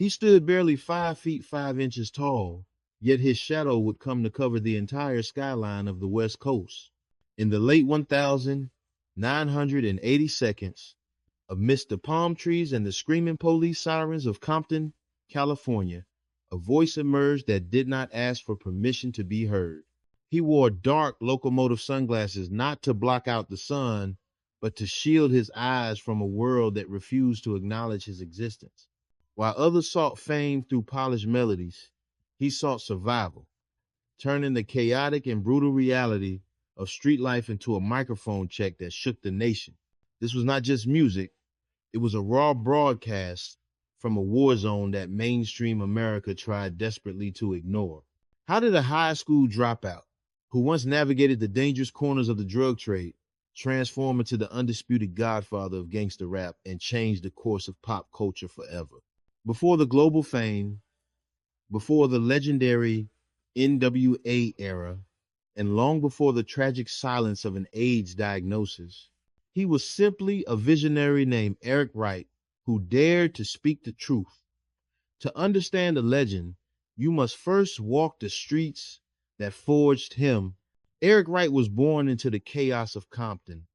He stood barely 5 feet 5 inches tall, yet his shadow would come to cover the entire skyline of the West Coast. In the late 1980 seconds, amidst the palm trees and the screaming police sirens of Compton, California, a voice emerged that did not ask for permission to be heard. He wore dark locomotive sunglasses not to block out the sun, but to shield his eyes from a world that refused to acknowledge his existence. While others sought fame through polished melodies, he sought survival, turning the chaotic and brutal reality of street life into a microphone check that shook the nation. This was not just music, it was a raw broadcast from a war zone that mainstream America tried desperately to ignore. How did a high school dropout, who once navigated the dangerous corners of the drug trade, transform into the undisputed godfather of gangster rap and change the course of pop culture forever? Before the global fame, before the legendary NWA era, and long before the tragic silence of an AIDS diagnosis, he was simply a visionary named Eric Wright who dared to speak the truth. To understand the legend, you must first walk the streets that forged him. Eric Wright was born into the chaos of Compton,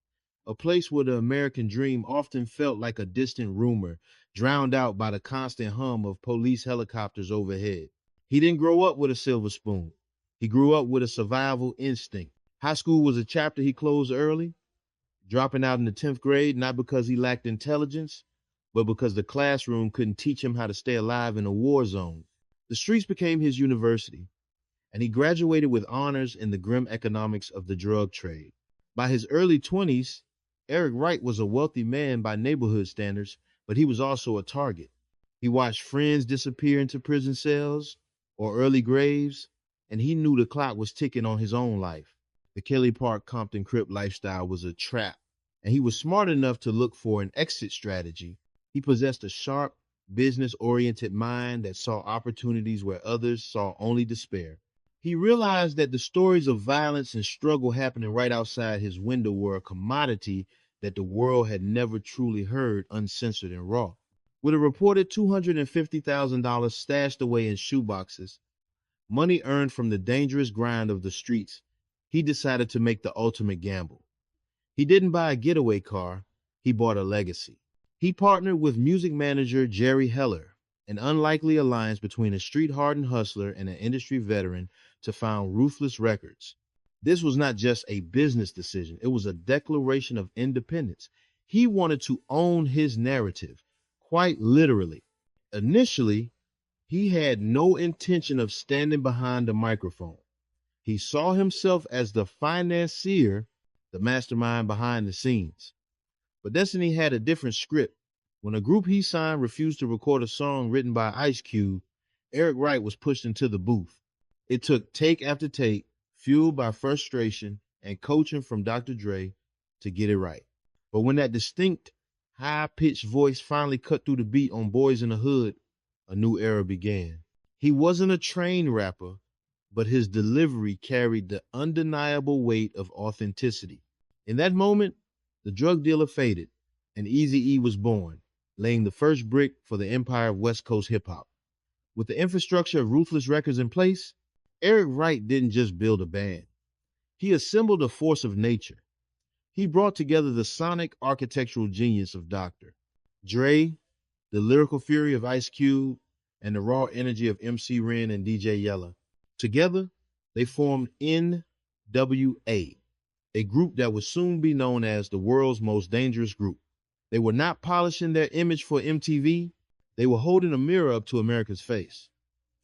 a place where the American dream often felt like a distant rumor, drowned out by the constant hum of police helicopters overhead. He didn't grow up with a silver spoon. He grew up with a survival instinct. High school was a chapter he closed early, dropping out in the 10th grade, not because he lacked intelligence, but because the classroom couldn't teach him how to stay alive in a war zone. The streets became his university, and he graduated with honors in the grim economics of the drug trade. By his early 20s, Eric Wright was a wealthy man by neighborhood standards, but he was also a target. He watched friends disappear into prison cells or early graves, and he knew the clock was ticking on his own life. The Kelly Park Compton Crip lifestyle was a trap, and he was smart enough to look for an exit strategy. He possessed a sharp, business-oriented mind that saw opportunities where others saw only despair. He realized that the stories of violence and struggle happening right outside his window were a commodity that the world had never truly heard uncensored and raw. With a reported $250,000 stashed away in shoeboxes, money earned from the dangerous grind of the streets, he decided to make the ultimate gamble. He didn't buy a getaway car, he bought a legacy. He partnered with music manager Jerry Heller, an unlikely alliance between a street-hardened hustler and an industry veteran, to found Ruthless Records. This was not just a business decision, it was a declaration of independence. He wanted to own his narrative, quite literally. Initially, he had no intention of standing behind a microphone. He saw himself as the financier, the mastermind behind the scenes. But Destiny had a different script. When a group he signed refused to record a song written by Ice Cube, Eric Wright was pushed into the booth. It took take after take, fueled by frustration and coaching from Dr. Dre, to get it right. But when that distinct, high-pitched voice finally cut through the beat on Boyz-n-the-Hood, a new era began. He wasn't a trained rapper, but his delivery carried the undeniable weight of authenticity. In that moment, the drug dealer faded, and Eazy-E was born, laying the first brick for the empire of West Coast hip-hop. With the infrastructure of Ruthless Records in place, Eric Wright didn't just build a band. He assembled a force of nature. He brought together the sonic architectural genius of Dr. Dre, the lyrical fury of Ice Cube, and the raw energy of MC Ren and DJ Yella. Together, they formed NWA, a group that would soon be known as the world's most dangerous group. They were not polishing their image for MTV, they were holding a mirror up to America's face,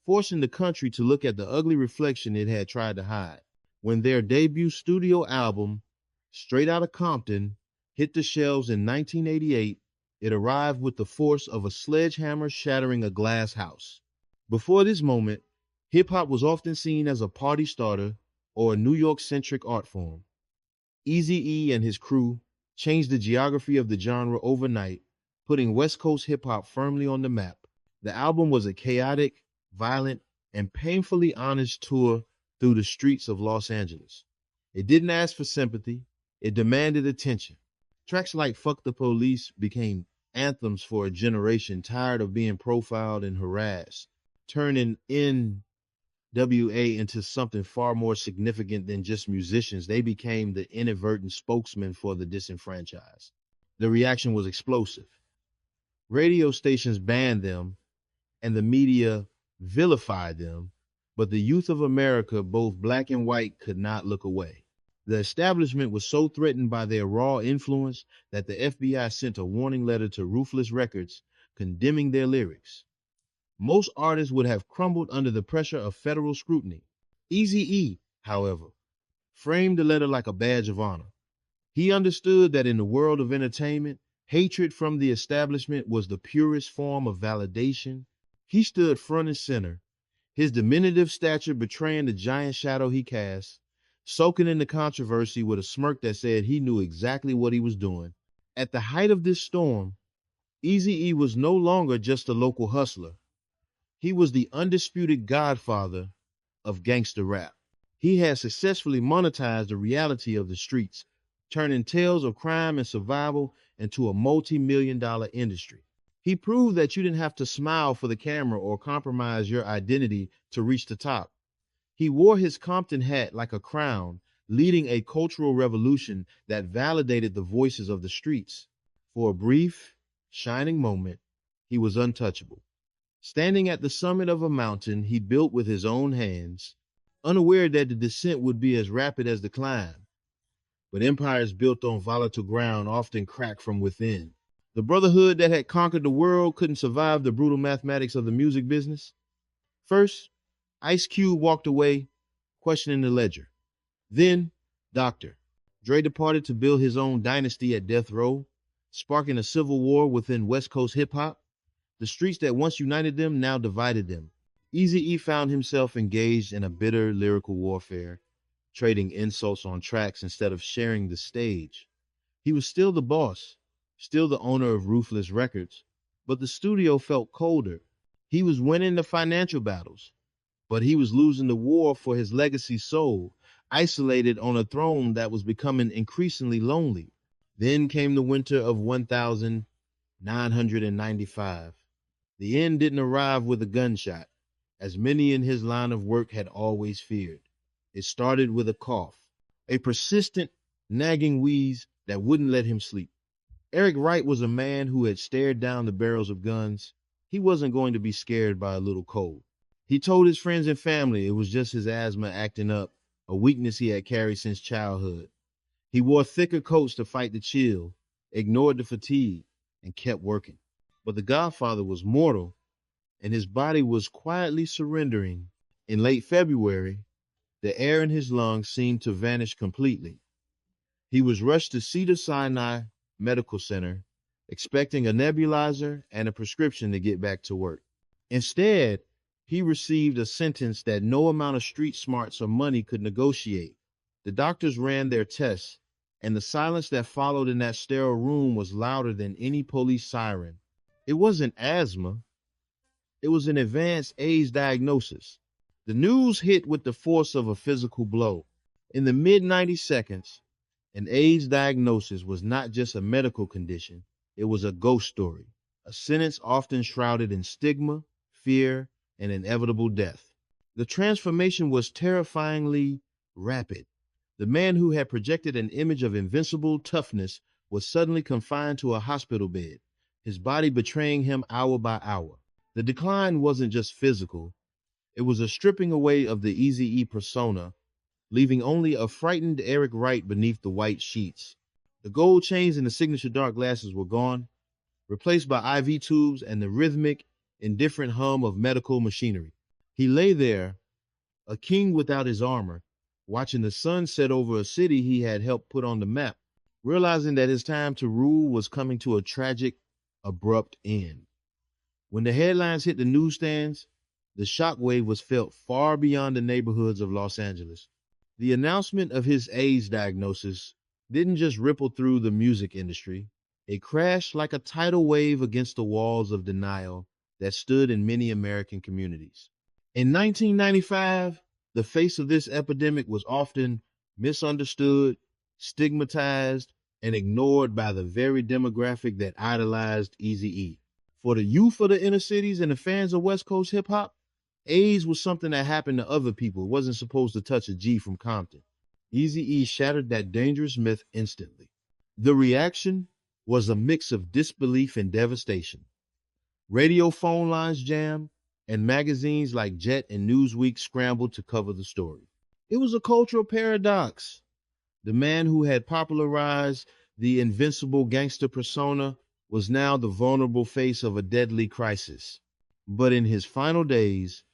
forcing the country to look at the ugly reflection it had tried to hide. When their debut studio album, Straight Outta Compton, hit the shelves in 1988, it arrived with the force of a sledgehammer shattering a glass house. Before this moment, hip-hop was often seen as a party starter or a New York-centric art form. Eazy-E and his crew changed the geography of the genre overnight, putting West Coast hip-hop firmly on the map. The album was a chaotic, violent, and painfully honest tour through the streets of Los Angeles. It didn't ask for sympathy, it demanded attention. Tracks like Fuck the Police became anthems for a generation tired of being profiled and harassed, turning NWA into something far more significant than just musicians. They became the inadvertent spokesman for the disenfranchised. The reaction was explosive. Radio stations banned them, and the media vilified them, but the youth of America, both black and white, could not look away. The establishment was so threatened by their raw influence that the FBI sent a warning letter to Ruthless Records condemning their lyrics. Most artists would have crumbled under the pressure of federal scrutiny. Eazy-E, however, framed the letter like a badge of honor. He understood that in the world of entertainment, hatred from the establishment was the purest form of validation. He stood front and center, his diminutive stature betraying the giant shadow he cast, soaking in the controversy with a smirk that said he knew exactly what he was doing. At the height of this storm, Eazy-E was no longer just a local hustler. He was the undisputed godfather of gangster rap. He had successfully monetized the reality of the streets, turning tales of crime and survival into a multi-million-dollar industry. He proved that you didn't have to smile for the camera or compromise your identity to reach the top. He wore his Compton hat like a crown, leading a cultural revolution that validated the voices of the streets. For a brief, shining moment, he was untouchable. Standing at the summit of a mountain he built with his own hands, unaware that the descent would be as rapid as the climb. But empires built on volatile ground often crack from within. The brotherhood that had conquered the world couldn't survive the brutal mathematics of the music business. First, Ice Cube walked away, questioning the ledger. Then, Dr. Dre departed to build his own dynasty at Death Row, sparking a civil war within West Coast hip-hop. The streets that once united them now divided them. Eazy-E found himself engaged in a bitter lyrical warfare, trading insults on tracks instead of sharing the stage. He was still the boss, still the owner of Ruthless Records, but the studio felt colder. He was winning the financial battles, but he was losing the war for his legacy soul, isolated on a throne that was becoming increasingly lonely. Then came the winter of 1995. The end didn't arrive with a gunshot, as many in his line of work had always feared. It started with a cough, a persistent, nagging wheeze that wouldn't let him sleep. Eric Wright was a man who had stared down the barrels of guns. He wasn't going to be scared by a little cold. He told his friends and family it was just his asthma acting up, a weakness he had carried since childhood. He wore thicker coats to fight the chill, ignored the fatigue, and kept working. But the Godfather was mortal, and his body was quietly surrendering. In late February, the air in his lungs seemed to vanish completely. He was rushed to Cedars-Sinai Medical Center, expecting a nebulizer and a prescription to get back to work. Instead, he received a sentence that no amount of street smarts or money could negotiate. The doctors ran their tests, and the silence that followed in that sterile room was louder than any police siren. It wasn't asthma. It was an advanced AIDS diagnosis. The news hit with the force of a physical blow. In the mid-90 seconds, an AIDS diagnosis was not just a medical condition. It was a ghost story, a sentence often shrouded in stigma, fear, and inevitable death. The transformation was terrifyingly rapid. The man who had projected an image of invincible toughness was suddenly confined to a hospital bed, his body betraying him hour by hour. The decline wasn't just physical. It was a stripping away of the Eazy-E persona, leaving only a frightened Eric Wright beneath the white sheets. The gold chains and the signature dark glasses were gone, replaced by IV tubes and the rhythmic, indifferent hum of medical machinery. He lay there, a king without his armor, watching the sun set over a city he had helped put on the map, realizing that his time to rule was coming to a tragic, abrupt end. When the headlines hit the newsstands, the shockwave was felt far beyond the neighborhoods of Los Angeles. The announcement of his AIDS diagnosis didn't just ripple through the music industry. It crashed like a tidal wave against the walls of denial that stood in many American communities. In 1995, the face of this epidemic was often misunderstood, stigmatized, and ignored by the very demographic that idolized Eazy-E. For the youth of the inner cities and the fans of West Coast hip hop, AIDS was something that happened to other people. It wasn't supposed to touch a G from Compton. Eazy-E shattered that dangerous myth instantly. The reaction was a mix of disbelief and devastation. Radio phone lines jammed, and magazines like Jet and Newsweek scrambled to cover the story. It was a cultural paradox. The man who had popularized the invincible gangster persona was now the vulnerable face of a deadly crisis. But in his final days,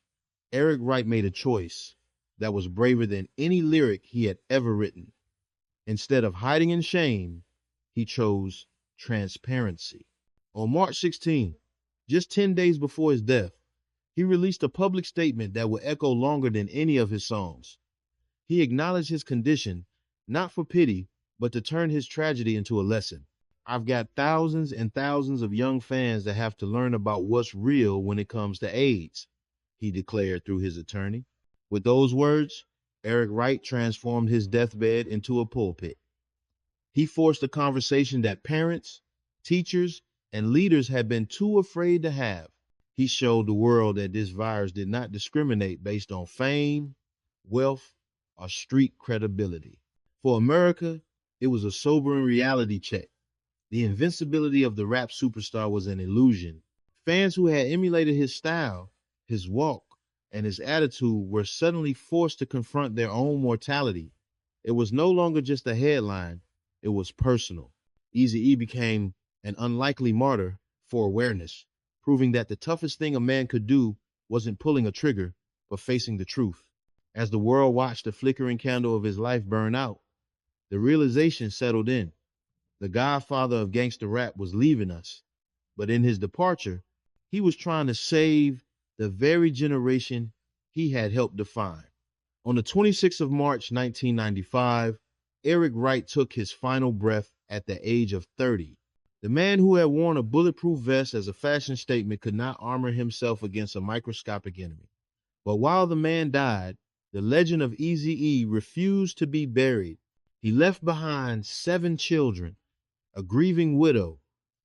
Eric Wright made a choice that was braver than any lyric he had ever written. Instead of hiding in shame, he chose transparency. On March 16, just 10 days before his death, he released a public statement that would echo longer than any of his songs. He acknowledged his condition, not for pity, but to turn his tragedy into a lesson. I've got thousands and thousands of young fans that have to learn about what's real when it comes to AIDS, he declared through his attorney. With those words, Eric Wright transformed his deathbed into a pulpit. He forced a conversation that parents, teachers, and leaders had been too afraid to have. He showed the world that this virus did not discriminate based on fame, wealth, or street credibility. For America, it was a sobering reality check. The invincibility of the rap superstar was an illusion. Fans who had emulated his style, his walk, and his attitude were suddenly forced to confront their own mortality. It was no longer just a headline, it was personal. Eazy-E became an unlikely martyr for awareness, proving that the toughest thing a man could do wasn't pulling a trigger, but facing the truth. As the world watched the flickering candle of his life burn out, the realization settled in. The godfather of gangster rap was leaving us, but in his departure, he was trying to save the very generation he had helped define. On the 26th of March, 1995, Eric Wright took his final breath at the age of 30. The man who had worn a bulletproof vest as a fashion statement could not armor himself against a microscopic enemy. But while the man died, the legend of Eazy-E refused to be buried. He left behind 7 children, a grieving widow,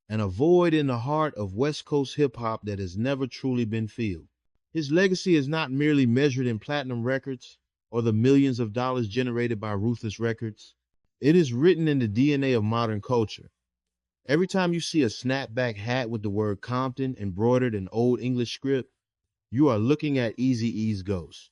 and a void in the heart of West Coast hip hop that has never truly been filled. His legacy is not merely measured in platinum records or the millions of dollars generated by Ruthless Records. It is written in the DNA of modern culture. Every time you see a snapback hat with the word Compton embroidered in Old English script, you are looking at Eazy-E's ghost.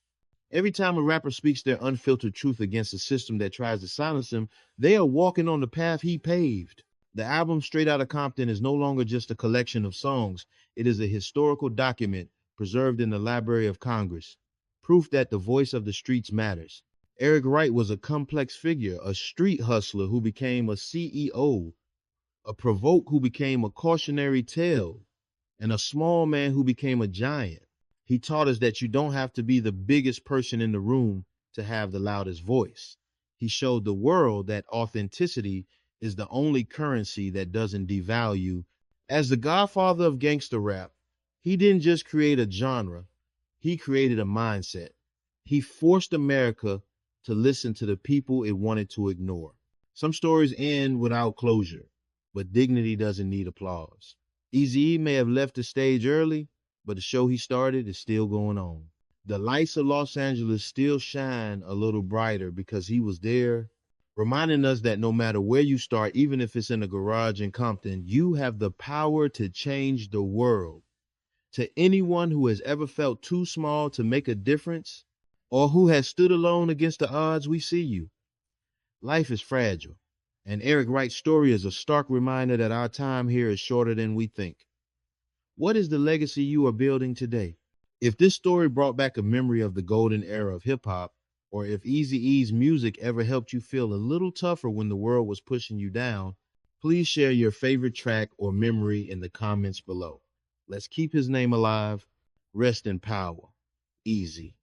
Every time a rapper speaks their unfiltered truth against a system that tries to silence him, they are walking on the path he paved. The album Straight Outta Compton is no longer just a collection of songs. It is a historical document preserved in the Library of Congress, proof that the voice of the streets matters. Eric Wright was a complex figure, a street hustler who became a CEO, a provoke who became a cautionary tale, and a small man who became a giant. He taught us that you don't have to be the biggest person in the room to have the loudest voice. He showed the world that authenticity is the only currency that doesn't devalue. As the godfather of gangster rap, he didn't just create a genre, he created a mindset. He forced America to listen to the people it wanted to ignore. Some stories end without closure, but dignity doesn't need applause. Eazy-E may have left the stage early, but the show he started is still going on. The lights of Los Angeles still shine a little brighter because he was there, reminding us that no matter where you start, even if it's in a garage in Compton, you have the power to change the world. To anyone who has ever felt too small to make a difference, or who has stood alone against the odds, we see you. Life is fragile, and Eric Wright's story is a stark reminder that our time here is shorter than we think. What is the legacy you are building today? If this story brought back a memory of the golden era of hip hop, or if Eazy-E's music ever helped you feel a little tougher when the world was pushing you down, please share your favorite track or memory in the comments below. Let's keep his name alive. Rest in power. Eazy.